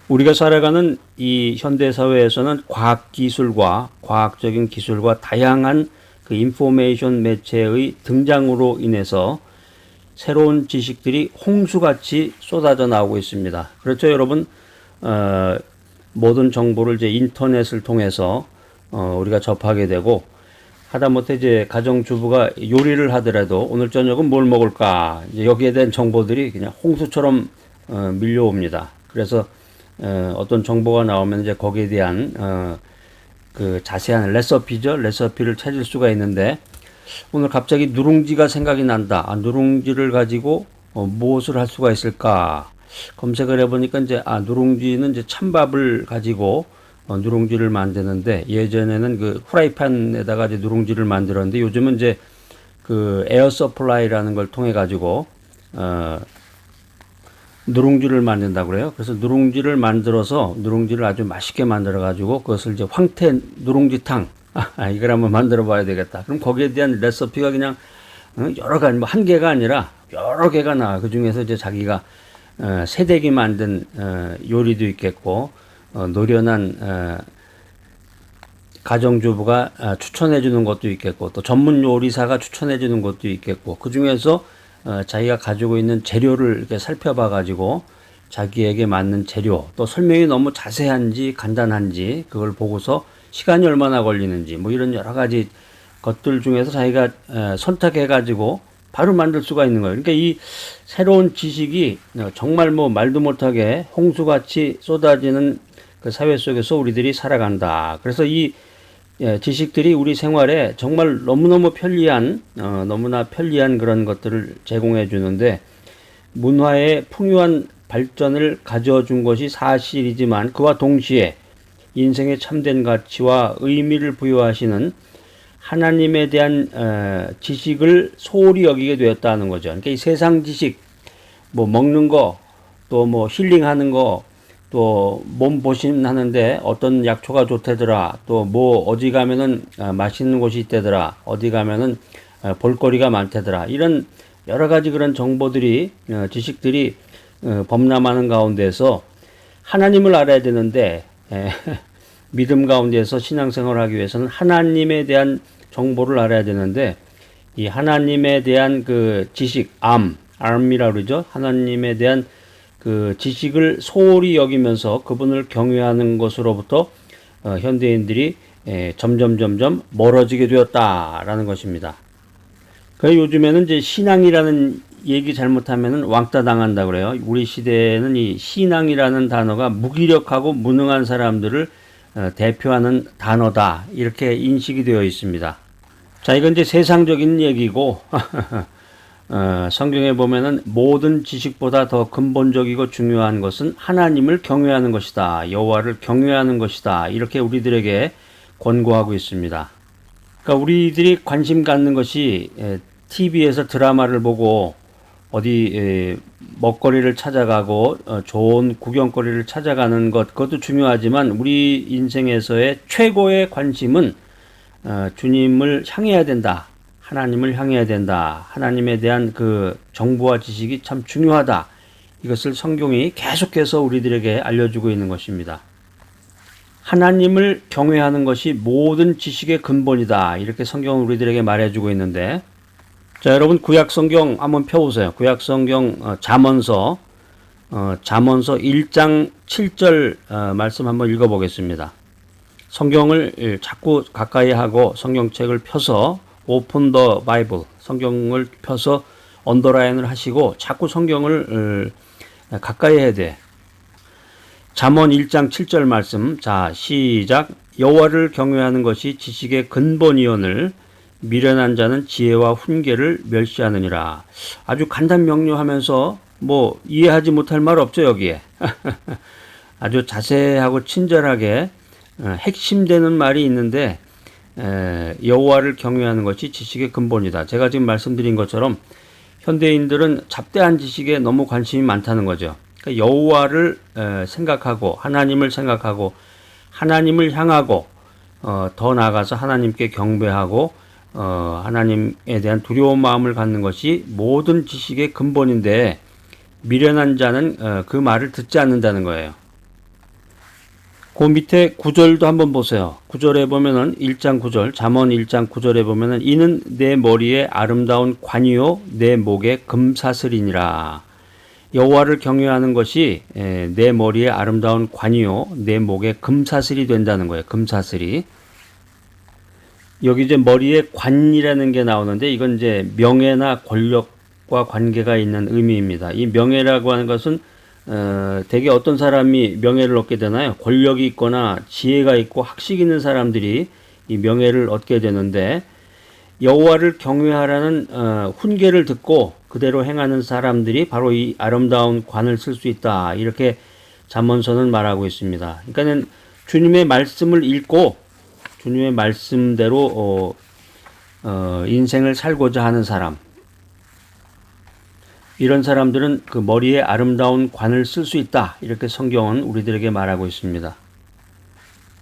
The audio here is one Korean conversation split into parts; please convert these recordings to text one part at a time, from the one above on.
우리가 살아가는 이 현대 사회에서는 과학적인 기술과 다양한 그 인포메이션 매체의 등장으로 인해서 새로운 지식들이 홍수같이 쏟아져 나오고 있습니다. 그렇죠, 여러분? 모든 정보를 이제 인터넷을 통해서 우리가 접하게 되고, 하다못해 이제 가정주부가 요리를 하더라도 오늘 저녁은 뭘 먹을까, 이제 여기에 대한 정보들이 그냥 홍수처럼 밀려옵니다. 그래서 어떤 정보가 나오면 이제 거기에 대한 그 자세한 레시피를 찾을 수가 있는데, 오늘 갑자기 누룽지가 생각이 난다. 누룽지를 가지고 무엇을 할 수가 있을까? 검색을 해보니까 이제 누룽지는 이제 찬밥을 가지고 누룽지를 만드는데, 예전에는 그 후라이팬에다가 이제 누룽지를 만들었는데, 요즘은 이제 그 에어 서플라이라는 걸 통해 가지고 누룽지를 만든다고 그래요. 그래서 누룽지를 만들어서 누룽지를 아주 맛있게 만들어 가지고 그것을 이제 황태 누룽지탕 이걸 한번 만들어 봐야 되겠다. 그럼 거기에 대한 레시피가 그냥 여러 가지, 뭐 한 개가 아니라 여러 개가 나와. 그 중에서 이제 자기가 새댁이 만든 요리도 있겠고, 노련한 가정주부가 추천해 주는 것도 있겠고, 또 전문 요리사가 추천해 주는 것도 있겠고, 그 중에서 자기가 가지고 있는 재료를 이렇게 살펴봐 가지고 자기에게 맞는 재료, 또 설명이 너무 자세한지 간단한지 그걸 보고서 시간이 얼마나 걸리는지, 뭐 이런 여러 가지 것들 중에서 자기가 선택해 가지고 바로 만들 수가 있는 거예요. 그러니까 이 새로운 지식이 정말 뭐 말도 못하게 홍수같이 쏟아지는 그 사회 속에서 우리들이 살아간다. 그래서 이 지식들이 우리 생활에 정말 너무나 편리한 그런 것들을 제공해 주는데, 문화의 풍요한 발전을 가져준 것이 사실이지만, 그와 동시에 인생의 참된 가치와 의미를 부여하시는 하나님에 대한 지식을 소홀히 여기게 되었다는 거죠. 그러니까 이 세상 지식, 뭐 먹는 거, 또 뭐 힐링하는 거, 또 몸 보신하는데 어떤 약초가 좋다더라, 또 뭐 어디 가면은 맛있는 곳이 있다더라, 어디 가면은 볼거리가 많다더라, 이런 여러 가지 그런 정보들이 지식들이 범람하는 가운데서 하나님을 알아야 되는데, 믿음 가운데서 신앙생활을 하기 위해서는 하나님에 대한 정보를 알아야 되는데, 이 하나님에 대한 그 지식, 암이라고 그러죠. 하나님에 대한 그 지식을 소홀히 여기면서 그분을 경외하는 것으로부터 현대인들이 점점 멀어지게 되었다라는 것입니다. 그래서 요즘에는 이제 신앙이라는 얘기 잘못하면은 왕따 당한다 그래요. 우리 시대에는 이 신앙이라는 단어가 무기력하고 무능한 사람들을 대표하는 단어다, 이렇게 인식이 되어 있습니다. 자, 이건 이제 세상적인 얘기고 성경에 보면은 모든 지식보다 더 근본적이고 중요한 것은 하나님을 경외하는 것이다, 여호와를 경외하는 것이다, 이렇게 우리들에게 권고하고 있습니다. 그러니까 우리들이 관심 갖는 것이 TV에서 드라마를 보고 어디 먹거리를 찾아가고 좋은 구경거리를 찾아가는 것, 그것도 중요하지만 우리 인생에서의 최고의 관심은 주님을 향해야 된다, 하나님을 향해야 된다, 하나님에 대한 그 정보와 지식이 참 중요하다, 이것을 성경이 계속해서 우리들에게 알려주고 있는 것입니다. 하나님을 경외하는 것이 모든 지식의 근본이다, 이렇게 성경은 우리들에게 말해주고 있는데, 자, 여러분 구약 성경 한번 펴보세요. 구약 성경 잠언서 1장 7절 말씀 한번 읽어보겠습니다. 성경을 자꾸 가까이 하고 성경책을 펴서 오픈 더 바이블, 성경을 펴서 언더라인을 하시고 자꾸 성경을 가까이 해야 돼. 잠언 1장 7절 말씀, 자 시작. 여호와를 경외하는 것이 지식의 근본이오늘 미련한 자는 지혜와 훈계를 멸시하느니라. 아주 간단 명료하면서 뭐 이해하지 못할 말 없죠, 여기에. 아주 자세하고 친절하게 핵심되는 말이 있는데, 여호와를 경외하는 것이 지식의 근본이다. 제가 지금 말씀드린 것처럼 현대인들은 잡대한 지식에 너무 관심이 많다는 거죠. 그러니까 여호와를 생각하고 하나님을 생각하고 하나님을 향하고 더 나아가서 하나님께 경배하고 하나님에 대한 두려운 마음을 갖는 것이 모든 지식의 근본인데, 미련한 자는 그 말을 듣지 않는다는 거예요. 그 밑에 구절도 한번 보세요. 구절에 보면은 1장 9절, 잠언 1장 9절에 보면은 이는 내 머리에 아름다운 관이요 내 목에 금사슬이니라. 여호와를 경외하는 것이 내 머리에 아름다운 관이요 내 목에 금사슬이 된다는 거예요. 금사슬이. 여기 이제 머리에 관이라는 게 나오는데 이건 이제 명예나 권력과 관계가 있는 의미입니다. 이 명예라고 하는 것은 대개 어떤 사람이 명예를 얻게 되나요? 권력이 있거나 지혜가 있고 학식 있는 사람들이 이 명예를 얻게 되는데 여호와를 경외하라는 훈계를 듣고 그대로 행하는 사람들이 바로 이 아름다운 관을 쓸 수 있다. 이렇게 잠언서는 말하고 있습니다. 그러니까는 주님의 말씀을 읽고 주님의 말씀대로 인생을 살고자 하는 사람, 이런 사람들은 그 머리에 아름다운 관을 쓸 수 있다. 이렇게 성경은 우리들에게 말하고 있습니다.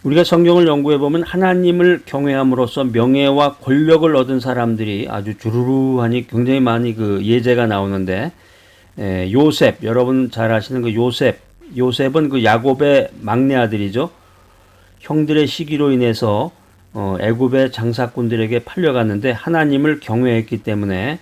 우리가 성경을 연구해 보면 하나님을 경외함으로써 명예와 권력을 얻은 사람들이 아주 주르르하니 굉장히 많이 그 예제가 나오는데 요셉, 여러분 잘 아시는 그 요셉은 그 야곱의 막내 아들이죠. 형들의 시기로 인해서 애굽의 장사꾼들에게 팔려갔는데 하나님을 경외했기 때문에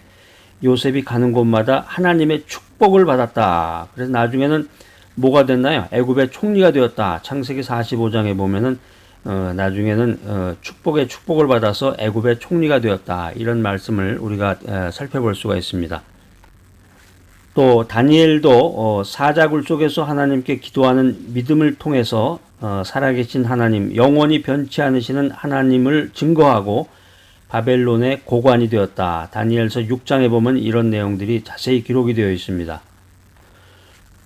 요셉이 가는 곳마다 하나님의 축복을 받았다. 그래서 나중에는 뭐가 됐나요? 애굽의 총리가 되었다. 창세기 45장에 보면은 나중에는 축복의 축복을 받아서 애굽의 총리가 되었다. 이런 말씀을 우리가 살펴볼 수가 있습니다. 또 다니엘도 사자굴 속에서 하나님께 기도하는 믿음을 통해서 살아계신 하나님, 영원히 변치 않으시는 하나님을 증거하고 바벨론의 고관이 되었다. 다니엘서 6장에 보면 이런 내용들이 자세히 기록이 되어 있습니다.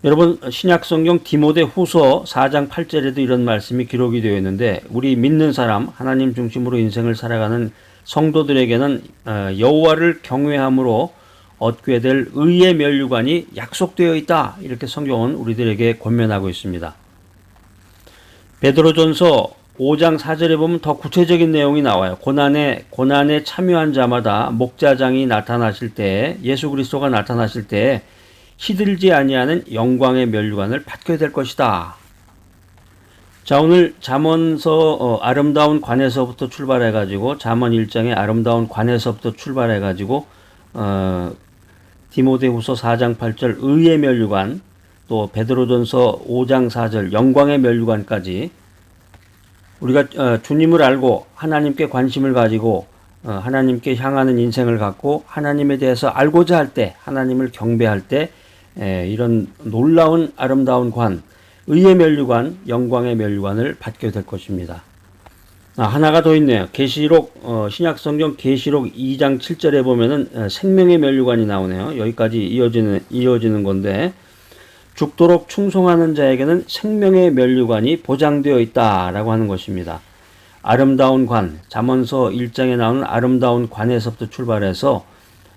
여러분 신약성경 디모데 후서 4장 8절에도 이런 말씀이 기록이 되어 있는데 우리 믿는 사람, 하나님 중심으로 인생을 살아가는 성도들에게는 여호와를 경외함으로 얻게 될 의의 면류관이 약속되어 있다. 이렇게 성경은 우리들에게 권면하고 있습니다. 베드로전서 5장 4절에 보면 더 구체적인 내용이 나와요. 고난에 참여한 자마다 목자장이 나타나실 때, 예수 그리스도가 나타나실 때 시들지 아니하는 영광의 면류관을 받게 될 것이다. 자, 오늘 잠언서 아름다운 관에서부터 출발해가지고 잠언 1장의 아름다운 관에서부터 출발해가지고 디모데후서 4장 8절 의의 면류관, 또 베드로전서 5장 4절 영광의 면류관까지 우리가 주님을 알고 하나님께 관심을 가지고 하나님께 향하는 인생을 갖고 하나님에 대해서 알고자 할 때, 하나님을 경배할 때 이런 놀라운 아름다운 관, 의의 면류관, 영광의 면류관을 받게 될 것입니다. 하나가 더 있네요. 계시록 신약성경 계시록 2장 7절에 보면은 생명의 면류관이 나오네요. 여기까지 이어지는 건데 죽도록 충성하는 자에게는 생명의 면류관이 보장되어 있다라고 하는 것입니다. 아름다운 관, 잠언서 1장에 나오는 아름다운 관에서부터 출발해서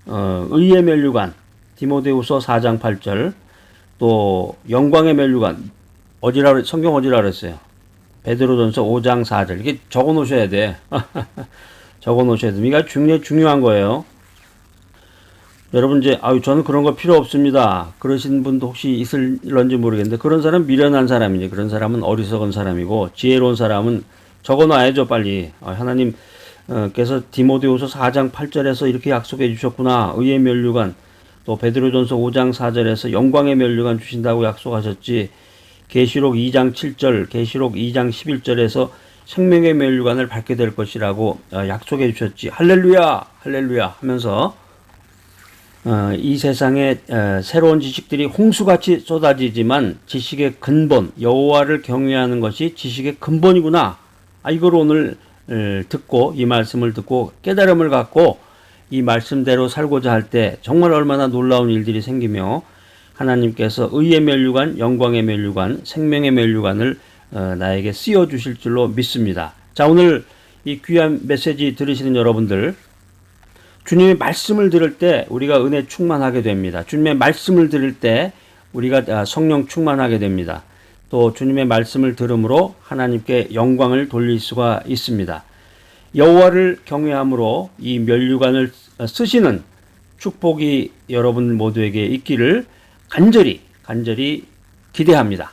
의의 면류관, 디모데후서 4장 8절, 또 영광의 면류관, 성경 어디라 그랬어요? 베드로전서 5장 4절. 이게 적어 놓으셔야 돼. 적어 놓으셔야 됩니다. 이게 중요한 거예요. 여러분 이제 저는 그런 거 필요 없습니다. 그러신 분도 혹시 있을런지 모르겠는데 그런 사람 미련한 사람이지. 그런 사람은 어리석은 사람이고 지혜로운 사람은 적어 놔야죠, 빨리. 하나님께서 디모데후서 4장 8절에서 이렇게 약속해 주셨구나. 의의 면류관. 또 베드로전서 5장 4절에서 영광의 면류관 주신다고 약속하셨지. 계시록 2장 7절, 계시록 2장 11절에서 생명의 면류관을 받게 될 것이라고 약속해 주셨지. 할렐루야, 할렐루야 하면서 이 세상에 새로운 지식들이 홍수같이 쏟아지지만 지식의 근본, 여호와를 경외하는 것이 지식의 근본이구나. 이걸 오늘 듣고 이 말씀을 듣고 깨달음을 갖고 이 말씀대로 살고자 할 때 정말 얼마나 놀라운 일들이 생기며 하나님께서 의의 면류관, 영광의 면류관, 생명의 면류관을 나에게 씌워 주실 줄로 믿습니다. 자, 오늘 이 귀한 메시지 들으시는 여러분들, 주님의 말씀을 들을 때 우리가 은혜 충만하게 됩니다. 주님의 말씀을 들을 때 우리가 성령 충만하게 됩니다. 또 주님의 말씀을 들음으로 하나님께 영광을 돌릴 수가 있습니다. 여호와를 경외함으로 이 면류관을 쓰시는 축복이 여러분 모두에게 있기를 간절히 기대합니다.